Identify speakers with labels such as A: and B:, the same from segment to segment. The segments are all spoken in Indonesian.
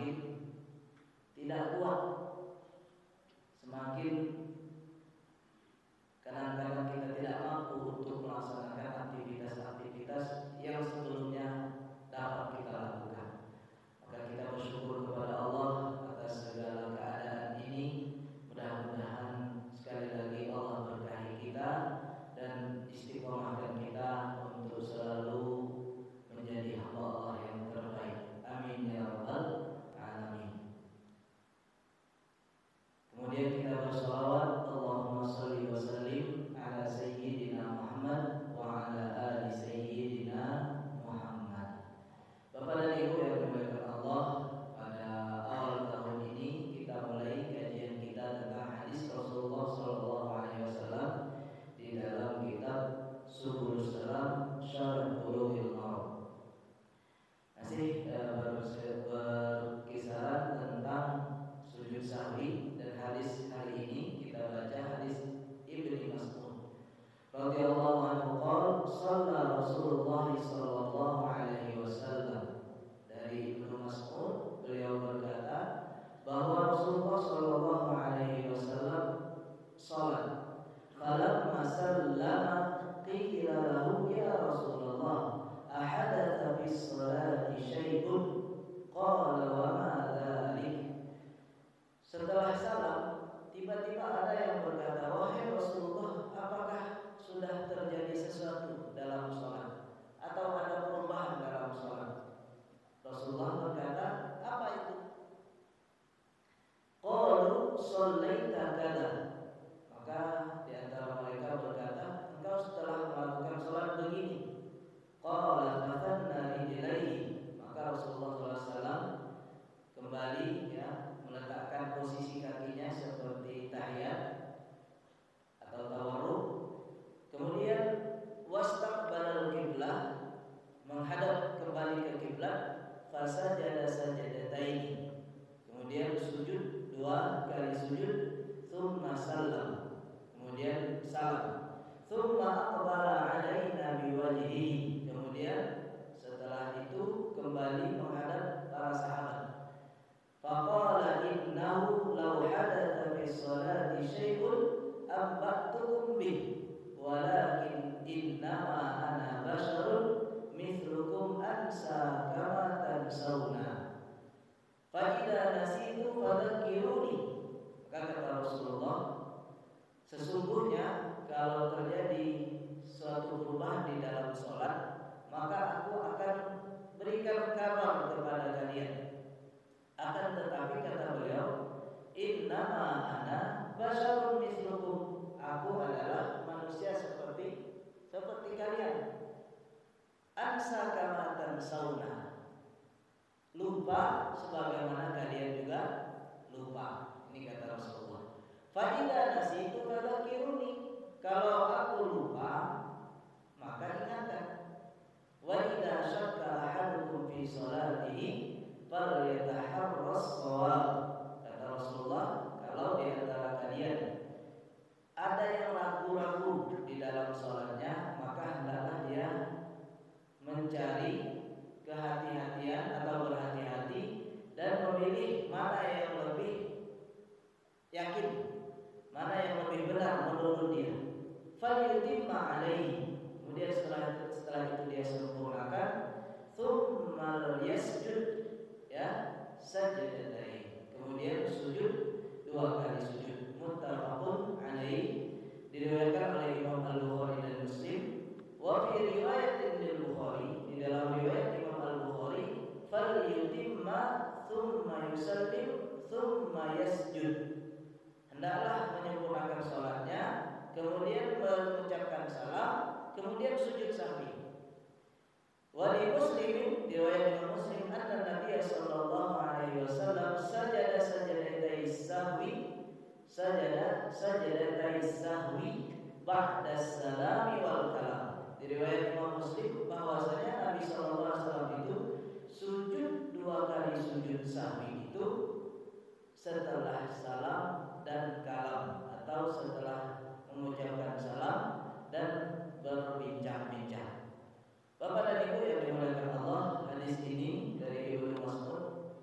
A: semakin tidak kuat, semakin kadang-kadang kita tidak mampu untuk melaksanakan aktivitas-aktivitas yang sebelumnya dapat kita lakukan. Maka kita bersyukur kepada Allah atas segala keadaan ini. Mudah-mudahan sekali lagi Allah berkahi kita dan istiqomahkan kita untuk selalu menjadi hamba Allah yang terbaik. Amin ya rabbal alamin. Kemudian kita bersalawat, Allahumma shalli wa sallim ala sayyidina Muhammad wa ala ali sayyidina Muhammad. Bapak dan Ibu yang dimuliakan Allah, pada awal tahun ini kita mulai kajian kita tentang hadis Rasulullah SAW di dalam kitab Subulus Salam Syarh Bulughil Maram. Masih berkisaran tentang sujud sahwi, dan hadis hari ini kita baca hadis Ibnu Mas'ud radhiyallahu anhu qala shalla Rasulullah sallallahu alaihi wasallam. Dari Ibnu Mas'ud, beliau berkata bahwa Rasulullah sallallahu alaihi wasallam salat. Falamma sallama qila lahu ya Rasulullah ahadatha bis salati syai'un qala wa ma dzalik. Setelah salam, tiba-tiba ada yang berkata, wahai Rasulullah, apakah sudah terjadi sesuatu dalam sholat atau ada perubahan dalam sholat? Rasulullah berkata, apa itu? Qalu shallaita kada. Maka di antara mereka berkata, engkau setelah melakukan sholat begini. Qala fatanna rijlaihi. Maka Rasulullah SAW kembali meletakkan posisi kakinya seperti tahiyat atau tawarruk. Kemudian wastaqbalal qiblah, menghadap kembali ke kiblat. Fasajada sajadataini. Kemudian sujud 2 kali sujud. Tsumma sallam. Kemudian salam. Tsumma aqbala alaina biwajhihi. Kemudian setelah itu kembali menghadap para sahabat. Faqala innahu law hadatha fi sholati syai'un ambatukum bih walakin innama ana basharun mithlukum ansa kama tansawna fa idza nasitu fadhakkiruni. Maka kata Rasulullah, sesungguhnya kalau terjadi suatu perubahan di dalam sholat, maka aku akan berikan kabar kepada kalian. Akan tetapi kata beliau, innama ana basyarun mislukum. Aku adalah manusia seperti kalian. Ansa kama tansawna. Lupa sebagaimana kalian juga lupa. Ini kata Rasulullah. Fa idza nasitu fadzakkiruni. Kalau aku lupa, maka ingatkan. Wa idza syakka ahadukum fi sholatihi falyataharras shawab. Kata Rasulullah, kalau di antara kalian ada yang ragu-ragu di dalam sholatnya, maka hendaklah dia mencari kehati-hatian atau berhati-hati dan memilih mana yang lebih yakin, mana yang lebih benar menurut dia. Falyutimma alaihi. Kemudian setelah itu dia sempurnakan. Tsumma yasjud sajadatain. Kemudian sujud 2 kali sujud. Muttafaqun alaihi. Diriwayatkan oleh Imam Al-Bukhari dan Muslim. Wa fi riwayatin Al-Bukhari, di dalam riwayat Imam Al-Bukhari, falyutimma tsumma yusallim tsumma yasjud. Hendaklah menyempurnakan salatnya, kemudian mengucapkan salam, kemudian sujud sahwi. Wa li Muslimin, riwayat Imam Muslim, anna Nabiy sallallahu alaihi wasallam sajada sajadatai sahwi, sajadatai sahwi ba'da salami wal kalam. Di riwayat Imam Muslim bahwasanya Nabi sallallahu alaihi wasallam itu sujud 2 kali sujud sahwi itu setelah salam dan kalam, atau setelah mengucapkan salam dan berbincang-bincang. Bapak dan Ibu yang dimuliakan Allah, hadis ini dari Ibnu Mas'ud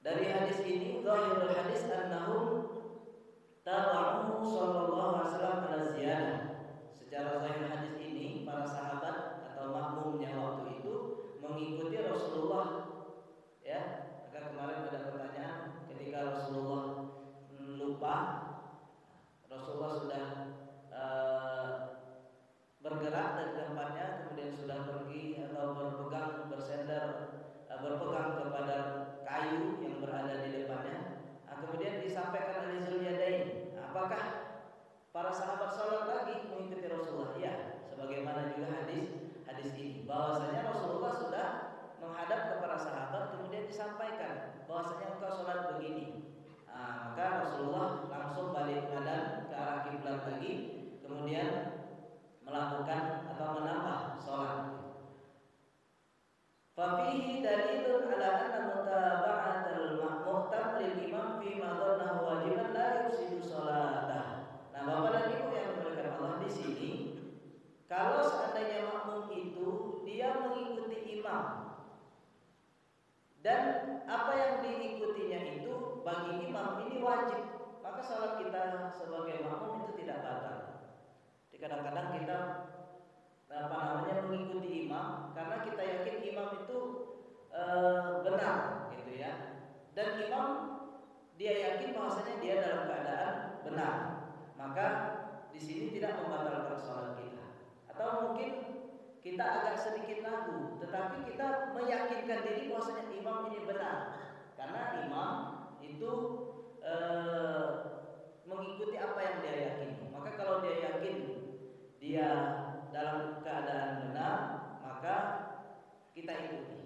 A: Dari hadis ini zahirul hadis annahum taba'uhu sallallahu alaihi wasallam ala ziyadah. Secara zahir hadis ini para sahabat atau makmumnya waktu itu mengikuti Rasulullah, ya. Maka kemarin ada pertanyaan ketika Rasulullah lupa, Rasulullah sudah bergerak dari tempatnya, kemudian sudah pergi atau berpegang kepada kayu yang berada di depannya. Kemudian disampaikan oleh Zuliyadain, apakah para sahabat sholat lagi mengikuti Rasulullah? Ya, sebagaimana juga hadis ini, bahwasanya Rasulullah sudah menghadap ke para sahabat, kemudian disampaikan bahwasanya engkau sholat begini. Maka Rasulullah langsung balik badan ke arah kiblat lagi, kemudian melakukan atau menambah sholat. Fafihi dalilun ala anna mutaba'atul muhtam lil imam fi ma dhannahu wajiban la yufsidu shalatah. Nah, Bapak dan Ibu yang dimuliakan Allah, di sini kalau seandainya makmum itu dia mengikuti imam dan apa yang diikutinya itu bagi imam ini wajib, maka salat kita sebagai makmum itu tidak batal. Jadi kadang-kadang kita mengikuti imam karena kita yakin imam itu benar, gitu ya. Dan imam dia yakin bahwasanya dia dalam keadaan benar, maka di sini tidak membatalkan salat kita. Atau mungkin kita agak sedikit ragu, tetapi kita meyakinkan diri bahwasanya imam ini benar, karena imam itu mengikuti apa yang dia yakini. Maka kalau dia yakin dia dalam keadaan benar, maka kita ikuti.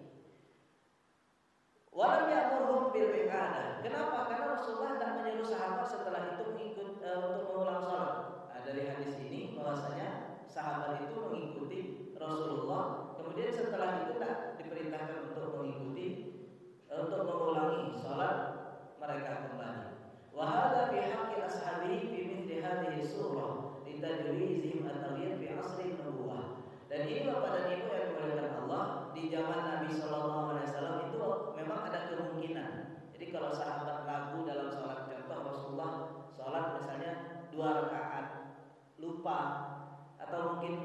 A: Walam ya'murhum bil i'adah. Kenapa? Karena Rasulullah tidak menyuruh sahabat setelah itu untuk mengulang salat. Dari hadis ini bahwasanya sahabat itu mengikuti Rasulullah, kemudian setelah itu tak diperintahkan untuk mengulangi salat mereka kembali. Wa hadza fi haqqi ashabihi fi mithli hadhihi surah litajwizihim at-taghyir fi asri nubuwah. Dan ini Bapak dan Ibu yang dimuliakan Allah, di zaman Nabi sallallahu alaihi wasallam itu memang ada kemungkinan. Jadi kalau sahabat ragu dalam salat, contoh Rasulullah salat misalnya 2 rakaat lupa atau mungkin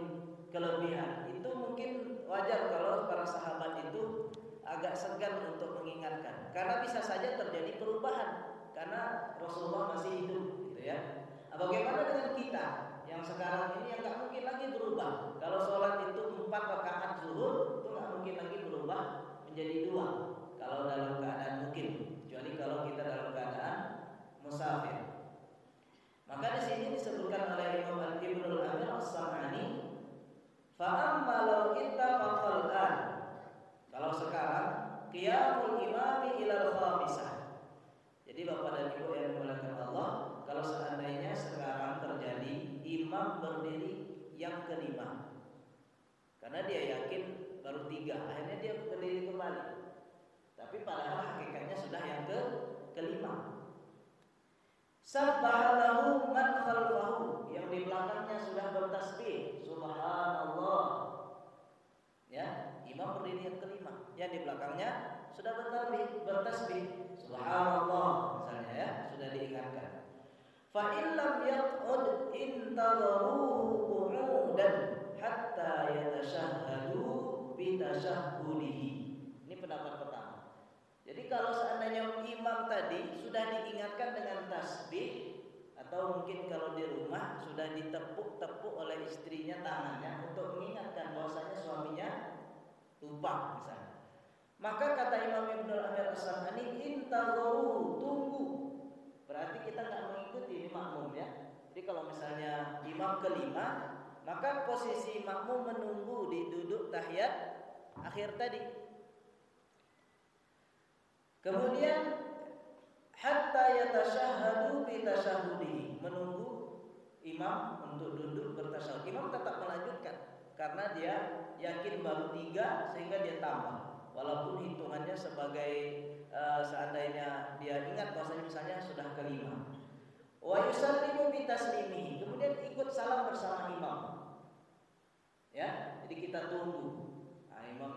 A: kelebihan, itu mungkin wajar kalau para sahabat itu agak segan untuk mengingatkan, karena bisa saja terjadi perubahan karena Rasulullah masih hidup, gitu ya. Bagaimana dengan kita yang sekarang ini yang nggak mungkin lagi berubah? Kalau sholat itu 4 rakaat zuhur, itu nggak mungkin lagi berubah menjadi 2 kalau dalam keadaan mukim, kecuali kalau kita dalam keadaan musafir. Maka di sini disebutkan oleh Imam Ibnul Amir As-Sam'ani, fa amma law ittafaqal an, kalau sekarang qiyamul imami ilal khamisah. Jadi Bapak dan Ibu yang dimuliakan Allah, kalau seandainya sekarang terjadi imam berdiri yang kelima, karena dia yakin baru 3, akhirnya dia berdiri kembali, tapi padahal hakikatnya sudah yang kelima. Sabbahalahu man khalfahu, yang di belakangnya sudah bertasbih subhanallah. Ya, imam berdiri yang kelima, yang di belakangnya sudah bertasbih subhanallah misalnya, ya, sudah diingatkan. Fa in lam yaqud intadharuhu qu'udan hatta yatashahhadu bi tashahhudihi. Ini pendapat pertama. Jadi kalau seandainya imam tadi sudah diingatkan dengan tasbih, atau mungkin kalau di rumah sudah ditepuk-tepuk oleh istrinya tangannya untuk mengingatkan bahwasanya suaminya lupa misalnya, maka kata Imam Ibnul Amir As-Sam'ani, intadharuhu, tunggu. Berarti kita nggak mengikuti ini makmum, ya. Jadi kalau misalnya imam kelima, maka posisi makmum menunggu di duduk tahiyat akhir tadi. Kemudian hatta yatashahhadu bi tashahhudihi, menunggu imam untuk duduk bertasyahud. Imam tetap melanjutkan karena dia yakin baru 3 sehingga dia tambah, walaupun hitungannya sebagai seandainya dia ingat bahwasanya misalnya sudah kelima. Wa yusallimu bi taslimihi, kemudian ikut salam bersama imam. Ya, jadi kita tunggu. Imam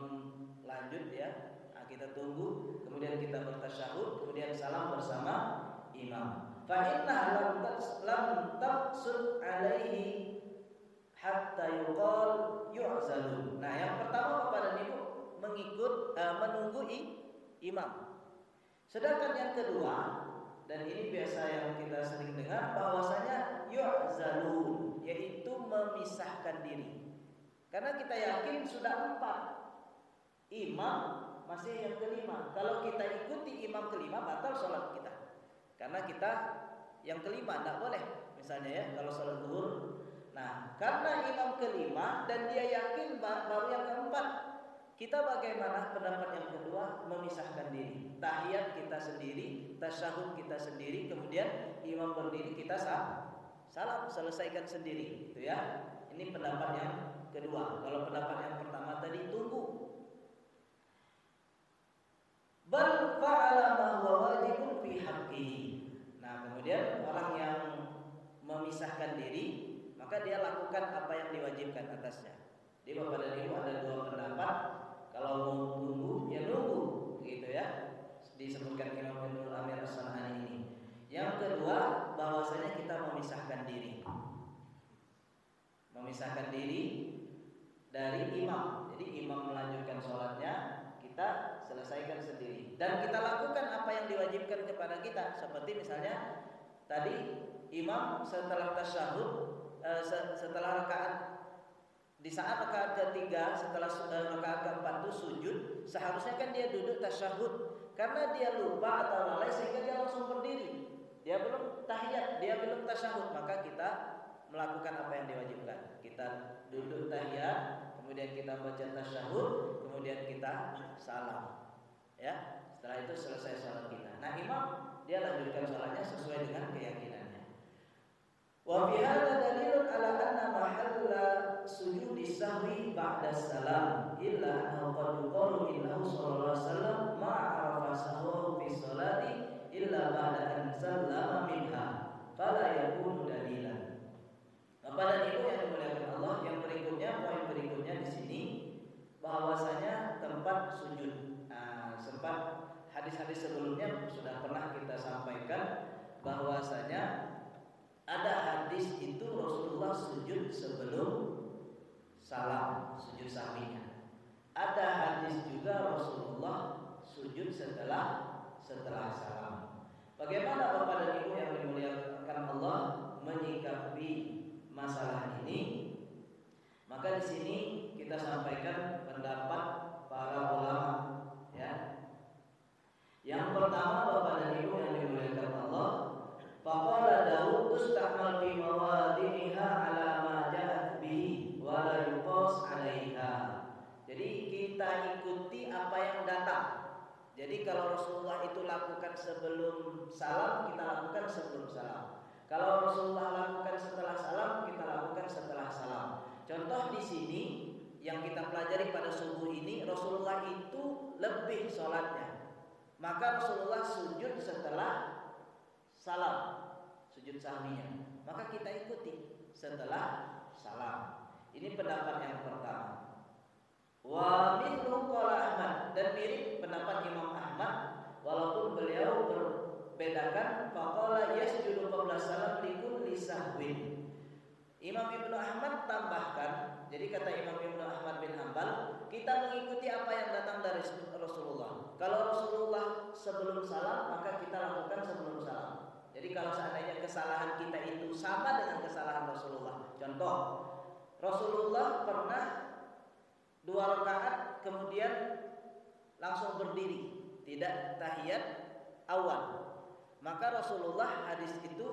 A: lanjut, ya. Kita kita tunggu, kemudian kita bertasyahud, kemudian salam bersama imam. Fa inna lam taqsud alaihi hatta yuqal yu'zalu. Nah, yang pertama Bapak dan Ibu menunggu imam. Sedangkan yang kedua, dan ini biasa yang kita sering dengar, bahwasanya yu'zalun, yaitu memisahkan diri. Karena kita yakin sudah 4, imam masih yang kelima. Kalau kita ikuti imam kelima, batal sholat kita. Karena kita yang kelima, tidak boleh. Misalnya ya, kalau sholat zuhur. Nah, karena imam kelima dan dia yakin baru yang keempat, kita bagaimana pendapat yang kedua? Memisahkan diri. Tahiyat kita sendiri, tasyahud kita sendiri, kemudian imam berdiri kita salam, selesaikan sendiri, gitu ya. Ini pendapat yang kedua. Kalau pendapat yang pertama tadi tunggu. Bal fa'ala ma huwa wajibun fi haqqihi. Nah, kemudian orang yang memisahkan diri, maka dia lakukan apa yang diwajibkan atasnya. Di Bapak dan Ibu ada 2 pendapat. Kalau mau tunggu, ya nunggu, gitu ya. Disebutkan Imam Ibnu Amir As-San'ani ini. Yang kedua, bahwasanya kita memisahkan diri. Memisahkan diri dari imam. Jadi imam melanjutkan sholatnya, kita selesaikan sendiri. Dan kita lakukan apa yang diwajibkan kepada kita. Seperti misalnya tadi imam setelah tasyahud, setelah rakaat, di saat rakaat ketiga setelah rakaat keempat itu sujud, seharusnya kan dia duduk tasyahud. Karena dia lupa atau lalai sehingga dia langsung berdiri. Dia belum tahiyat, dia belum tasyahud, maka kita melakukan apa yang diwajibkan. Kita duduk tahiyat, kemudian kita baca tasyahud, kemudian kita salam. Ya, setelah itu selesai salat kita. Nah, imam dia lanjutkan salatnya sesuai dengan keyakinannya. Wa fi hadza dalilun ala anna mahalla sujudi sahwi ba'da salam illa annahu qad yuqalu innahu sallallahu alaihi wasallam ma arafa sahwahu fi sholati illa ba'da an sallama minha fala yakunu dalilan. Bapak dan Ibu yang dimuliakan Allah, yang berikutnya, poin berikutnya di sini bahwasanya tempat sujud. Sempat hadis-hadis sebelumnya sudah pernah kita sampaikan bahwasanya ada hadis itu Rasulullah sujud sebelum salam, sujud sahwinya. Ada hadis juga Rasulullah sujud setelah salam. Bagaimana Bapak dan Ibu yang dimuliakan Allah menyikapi masalah ini? Maka di sini kita sampaikan pendapat para ulama, ya. Yang pertama Bapak dan Ibu yang dimuliakan Allah, faqala Daud tusta'mal fi mawadhi'iha 'ala ma ja'at bihi wa la yuqas 'alaiha. Jadi kita ikuti apa yang datang. Jadi kalau Rasulullah itu lakukan sebelum salam, kita lakukan sebelum salam. Kalau Rasulullah lakukan setelah salam, kita lakukan setelah salam. Contoh di sini yang kita pelajari pada subuh ini, Rasulullah itu lebih sholatnya. Maka Rasulullah sujud setelah salam, sujud sahwinya. Maka kita ikuti setelah salam. Ini pendapat yang pertama. Wa mithlu qala Ahmad, dan mirip pendapat Imam Ahmad, walaupun beliau berbedakan. Faqala yasjudu qabla salam likulli sahwin. Imam Ibnu Ahmad tambahkan, jadi kata Imam Ibnu Ahmad bin Hanbal, kita mengikuti apa yang datang dari Rasulullah. Kalau Rasulullah sebelum salam, maka kita lakukan sebelum salam. Jadi kalau seandainya kesalahan kita itu sama dengan kesalahan Rasulullah. Contoh, Rasulullah pernah 2 rakaat kemudian langsung berdiri, tidak tahiyat awal. Maka Rasulullah hadis itu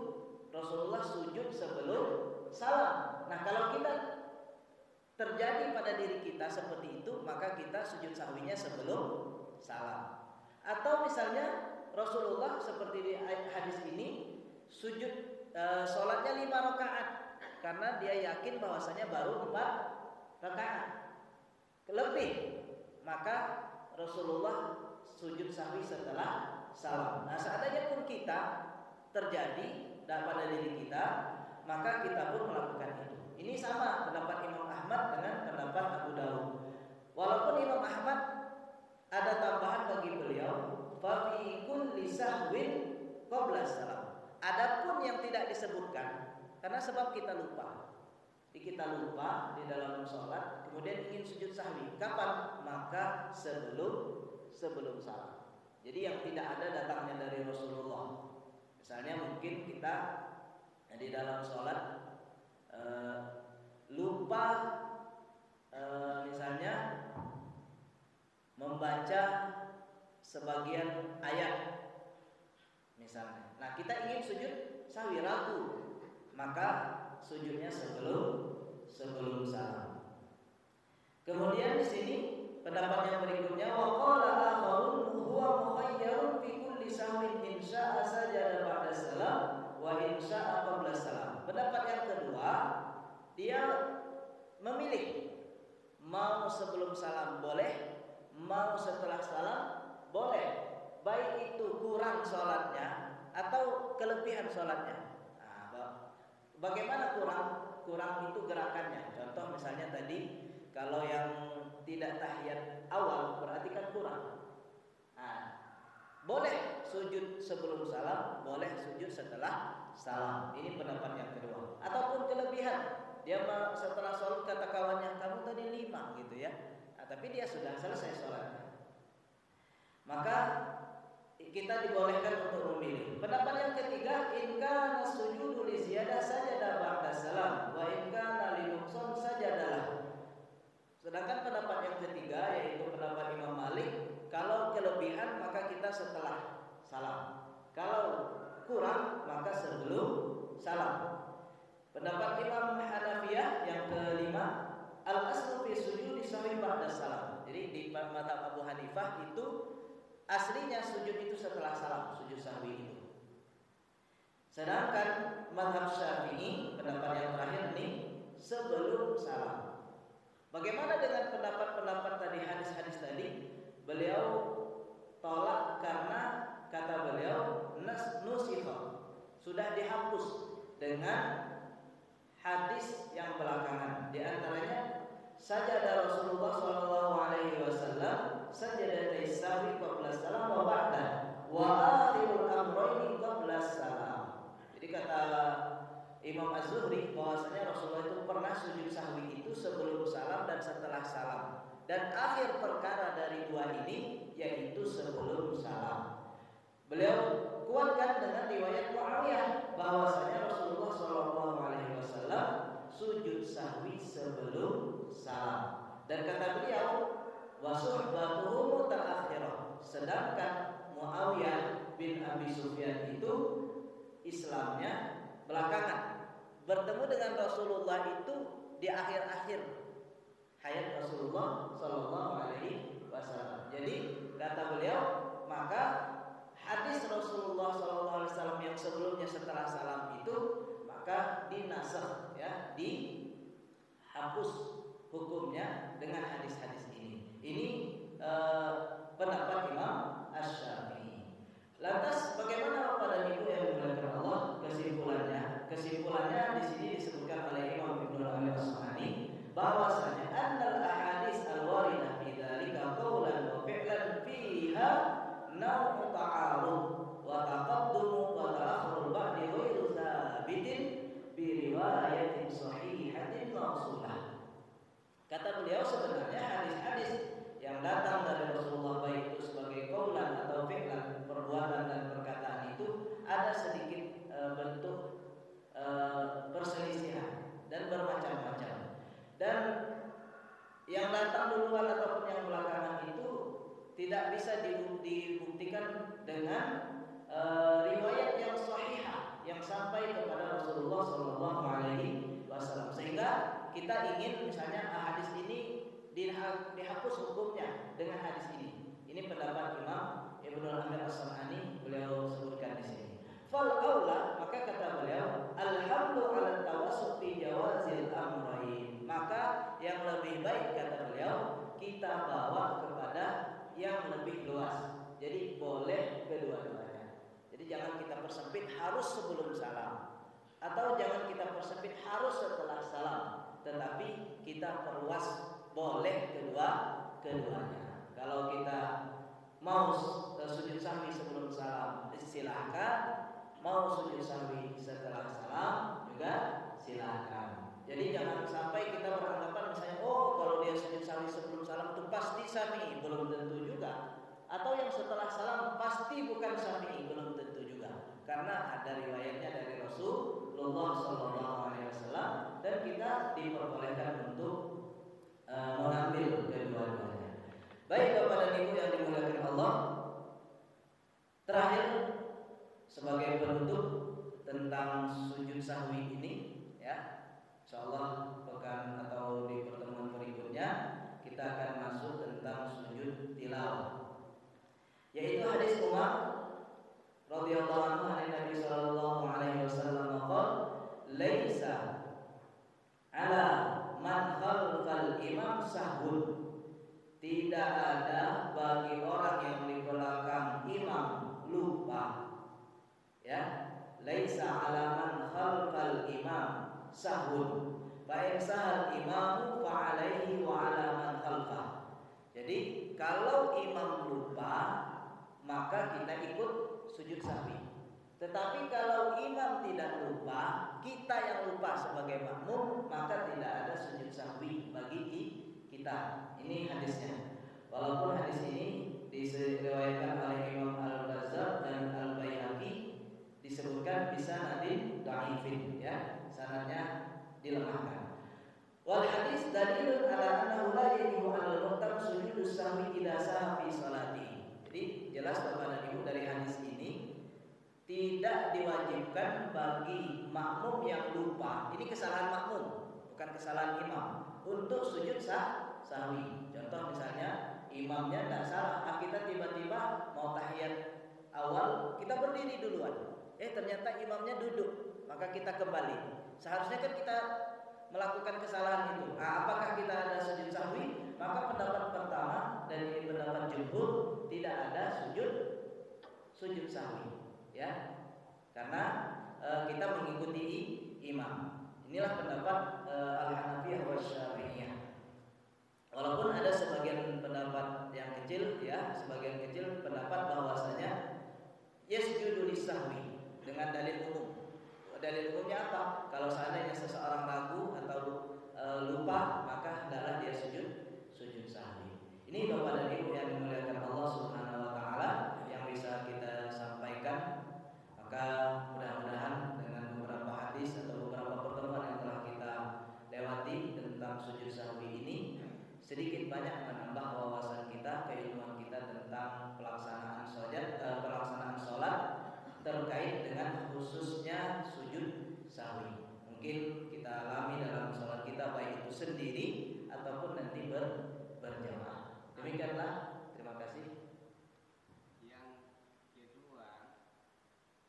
A: Rasulullah sujud sebelum salam. Nah, kalau kita terjadi pada diri kita seperti itu, maka kita sujud sahwinya sebelum salam. Atau misalnya Rasulullah seperti di hadis ini sujud sholatnya 5 rakaat karena dia yakin bahwasanya baru 4 rakaat lebih, maka Rasulullah sujud sahwi setelah salam. Nah, seandainya pun kita terjadi pada diri kita, maka kita pun melakukan itu. Ini sama pendapat Imam Ahmad dengan pendapat Abu Dawud. Walaupun Imam Ahmad ada tambahan bagi sahwin qabla salam. Adapun yang tidak disebutkan karena sebab kita lupa. Kita lupa di dalam sholat, kemudian ingin sujud sahwi. Kapan? Maka sebelum salam. Jadi yang tidak ada datangnya dari Rasulullah. Misalnya mungkin kita di dalam sholat lupa misalnya membaca sebagian ayat misalnya. Nah, kita ingin sujud sahwi, ragu, maka sujudnya sebelum salam. Kemudian di sini pendapat yang berikutnya, wa qala akharun huwa mukhayyarun fi kulli sahwin in syaa'a sajada ba'da salam wa in syaa'a qabla salam. Pendapat yang kedua, dia memilih mau sebelum salam boleh, mau setelah salam boleh, baik itu kurang sholatnya atau kelebihan sholatnya. Nah, bagaimana kurang itu gerakannya? Contoh misalnya tadi, kalau yang tidak tahiyat awal berarti kan kurang. Nah, boleh sujud sebelum salam, boleh sujud setelah salam. Ini pendapat yang kedua. Ataupun kelebihan, dia setelah sholat kata kawannya, kamu tadi 5 gitu ya. Nah, tapi dia sudah selesai sholatnya, maka kita dibolehkan untuk memilih. Pendapat yang ketiga, in kana sujudu li ziyadah sajada ba'da salam wa in kana li nuqsan sajadalah. Sedangkan pendapat yang ketiga, yaitu pendapat Imam Malik, kalau kelebihan maka kita setelah salam, kalau kurang maka sebelum salam. Pendapat Imam Hanafiyah yang kelima, al-aslu fi sujudi sahwi ba'da salam. Jadi di mazhab Abu Hanifah itu aslinya sujud itu setelah salam, sujud sahwi itu. Sedangkan mazhab Syafi'i, pendapat yang terakhir ini, sebelum salam. Bagaimana dengan pendapat-pendapat tadi, hadis-hadis tadi? Beliau tolak karena kata beliau nusikha, sudah dihapus dengan hadis yang belakangan. Di antaranya sajada Rasulullah sallallahu alaihi wasallam sajadatai sahwi qabla salam wa ba'da wa akhirul amrayni qabla salam. Jadi kata Imam Az-Zuhri bahwasanya Rasulullah itu pernah sujud sahwi itu sebelum salam dan setelah salam, dan akhir perkara dari dua ini yaitu sebelum salam. Beliau kuatkan dengan riwayat Muawiyah bahwasanya Rasulullah sallallahu alaihi wasallam sujud sahwi sebelum salam, dan kata beliau wa suhbatuhu mutaakhirah. Sedangkan Muawiyah bin Abi Sufyan itu Islamnya belakangan, bertemu dengan Rasulullah itu di akhir-akhir hayat Rasulullah sallallahu alaihi wasallam. Jadi kata beliau, maka hadis Rasulullah sallallahu alaihi wasallam yang sebelumnya setelah salam itu maka dinasakh, ya, dihapus hukumnya dengan hadis-hadis ini. Ini pendapat Imam Asy-Syafi'i. Lantas bagaimana pada minggu yang dimuliakan Allah kesimpulannya di sini disebutkan oleh Imam Ibnu Amir As-Sanani bahwasanya annal ahadits al-waridah fi dzalika qawlan wa fi'lan fiha naw'u ta'arud wa taqaddum wa ta'akhur ba'di ghairu tsabitin bi riwayatin sahihatin mawsulah. Kata beliau, sebenarnya hadis-hadis yang datang dari Rasulullah baik itu sebagai qaulan atau fi'lan, perbuatan dan perkataan itu ada sedikit bentuk perselisihan dan bermacam-macam. Dan yang datang duluan ataupun yang belakangan itu tidak bisa dibuktikan dengan riwayat yang sahihah yang sampai kepada Rasulullah sallallahu alaihi wasallam, sehingga kita ingin misalnya hadis ini dihapus hukumnya dengan hadis ini. Ini pendapat Imam Ibnu Amir As-Sanani, beliau sebutkan di sini. Fal aula, maka kata beliau, alhamdu ala tawassut fi jawazil amrayn. Maka yang lebih baik kata beliau, kita bawa kepada yang lebih luas. Jadi boleh kedua-duanya. Jadi jangan kita persempit harus sebelum salam, atau jangan kita persempit harus setelah salam, tetapi kita perluas boleh keduanya. Kalau kita mau sujud sahwi sebelum salam, mau sujud sahwi setelah salam juga silakan. Jadi jangan sampai kita beranggapan misalnya, oh kalau dia sujud sahwi sebelum salam itu pasti sahwi, belum tentu juga. Atau yang setelah salam pasti bukan sahwi, belum tentu juga. Karena ada riwayatnya dari Rasulullah SAW dan kita diperbolehkan untuk mengambil kedua-duanya. Baik Bapak dan Ibu yang dimuliakan Allah, terakhir sebagai penutup tentang sujud sahwi ini, ya, insyaallah pekan atau di pertemuan berikutnya kita akan masuk tentang sujud tilawah, yaitu hadis Umar radhiyallahu anhu dari Nabi sallallahu alaihi wasallam qala laisa ala man khalfal imam sahun, tidak ada bagi orang yang di belakang imam lupa, ya, laisa ala man khalfal imam sahun fa in sahal imamu fa alaihi wa ala man khalfah. Jadi kalau imam lupa maka kita ikut sujud sahwi. Tetapi kalau imam tidak lupa, kita yang lupa sebagai makmum, maka tidak ada sujud sahwi bagi kita. Ini hadisnya. Walaupun hadis ini diriwayatkan oleh Imam Al-Bazzar dan Al-Baihaqi, disebutkan bisa nadin dhaifin, ya, sanadnya dilemahkan. Wal hadis dalilun ala annahu la yajibu 'alal muhtam sujudus sahwi idza saha fi sholatihi. Jadi jelas Bapak dan Ibu dari hadis ini tidak diwajibkan bagi makmum yang lupa. Ini kesalahan makmum, bukan kesalahan imam, untuk sujud sahwi. Contoh misalnya imamnya tidak salah, kita tiba-tiba mau tahiyat awal, kita berdiri duluan. Ternyata imamnya duduk, maka kita kembali. Seharusnya kan kita melakukan kesalahan itu. Apakah kita ada sujud sahwi? Maka pendapat pertama dan ini pendapat jumhur, tidak ada sujud sahwi, ya, karena kita mengikuti imam. Inilah pendapat Al-Hanafiyah wa Syafi'iyah. Walaupun ada sebagian pendapat yang kecil, ya, sebagian kecil pendapat bahwasanya yasjudu lisahwi dengan dalil umum. Dalil umumnya apa? Kalau seandainya seseorang ragu atau lupa, maka hendaklah dia sujud sahwi. Ini Bapak dan Ibu yang dimuliakan Allah Subhanahu wa taala yang bisa kita sampaikan. Maka mudah-mudahan dengan beberapa hadis atau beberapa pertemuan yang telah kita lewati tentang sujud sahwi ini sedikit banyak menambah wawasan kita, keilmuan kita tentang pelaksanaan sholat terkait dengan khususnya sujud sahwi. Mungkin kita alami dalam sholat kita baik itu sendiri ataupun nanti berjamaah. Demikianlah, terima kasih.
B: Yang kedua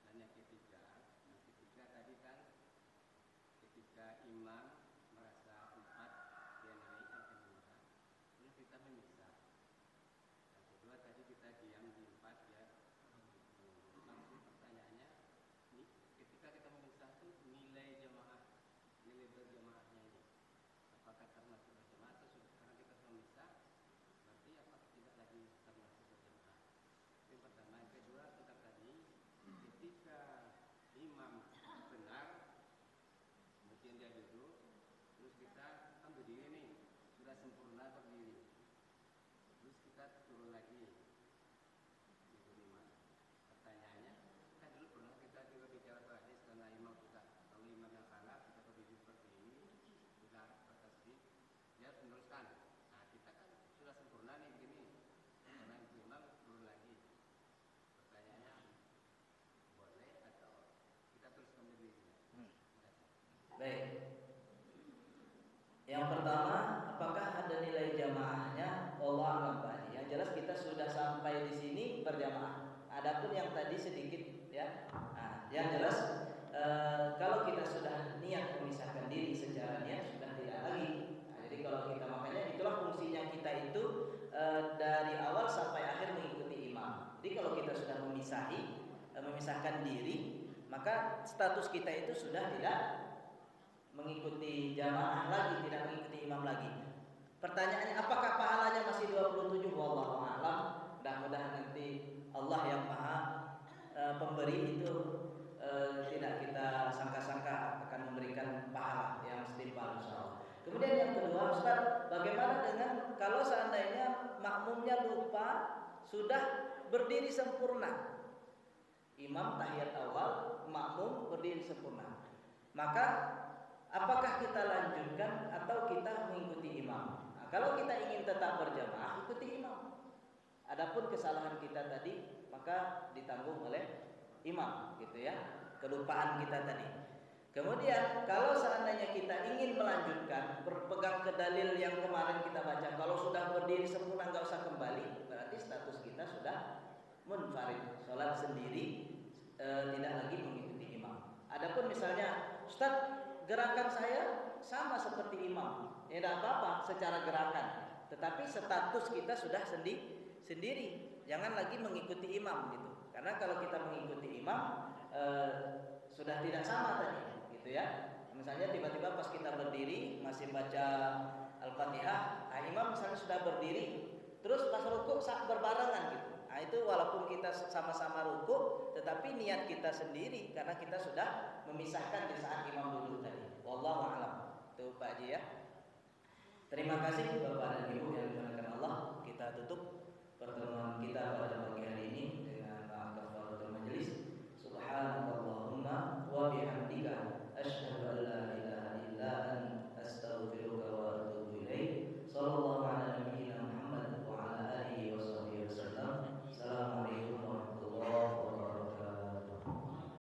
B: dan yang ketiga tadi kan ketika imam merasa empat dia naik yang kedua, terus kita memisah. Yang kedua tadi kita diam di empat ya. Langsung pertanyaannya, ketika kita memisah itu nilai berjamaahnya ini, apakah termasuk berjamaah atau karena kita memisah? Berarti apakah tidak lagi termasuk berjamaah? Yang pertama. Yang kedua kita tadi ketika imam benar kemudian dia duduk, terus kita kan berdiri nih, sudah sempurna berdiri, terus kita turun lagi itu imam. Pertanyaannya, kan dulu pernah kita juga bicara hadis karena imam kita, kalau imam yang salah kita berdiri seperti ini, sudah bertasbih, dia meneruskan. Nah kita kan sudah sempurna nih begini, karena imam turun lagi. Pertanyaannya, boleh atau kita teruskan berdiri?
A: Baik. Yang pertama, apakah ada nilai jamaahnya? Allah a'lam. Yang jelas kita sudah sampai di sini berjamaah. Adapun yang tadi sedikit, ya. Nah, yang jelas kalau kita sudah niat memisahkan diri secara niat sudah tidak lagi. Nah, jadi kalau kita, makanya itulah fungsinya kita itu dari awal sampai akhir mengikuti imam. Jadi kalau kita sudah memisahkan diri, maka status kita itu sudah tidak mengikuti jamaah lagi, tidak mengikuti imam lagi. Pertanyaannya, apakah pahalanya masih 27? Wallahu a'lam. Mudah-mudahan nanti Allah yang Maha pemberi itu sudah berdiri sempurna. Imam tahiyat awal, makmum berdiri sempurna. Maka apakah kita lanjutkan atau kita mengikuti imam? Nah, kalau kita ingin tetap berjamaah, ikuti imam. Adapun kesalahan kita tadi maka ditanggung oleh imam, gitu ya. Kelupaan kita tadi. Kemudian kalau seandainya kita ingin melanjutkan, berpegang ke dalil yang kemarin kita baca, kalau sudah berdiri sempurna nggak usah kembali, berarti status kita sudah munfarid, sholat sendiri, tidak lagi mengikuti imam. Adapun misalnya, Ustaz, gerakan saya sama seperti imam, ya tidak apa-apa secara gerakan, tetapi status kita sudah sendiri, jangan lagi mengikuti imam gitu. Karena kalau kita mengikuti imam sudah tidak sama tadi, gitu ya. Misalnya tiba-tiba pas kita berdiri masih baca Al-Fatihah, imam misalnya sudah berdiri, terus pas rukuk berbarengan gitu. Nah itu walaupun kita sama-sama rukuk, tetapi niat kita sendiri karena kita sudah memisahkan di saat imam duduk tadi. Wallahu a'lam. Itu Pak Haji ya. Terima kasih Bapak dan Ibu yang dimuliakan Allah. Kita tutup pertemuan kita pada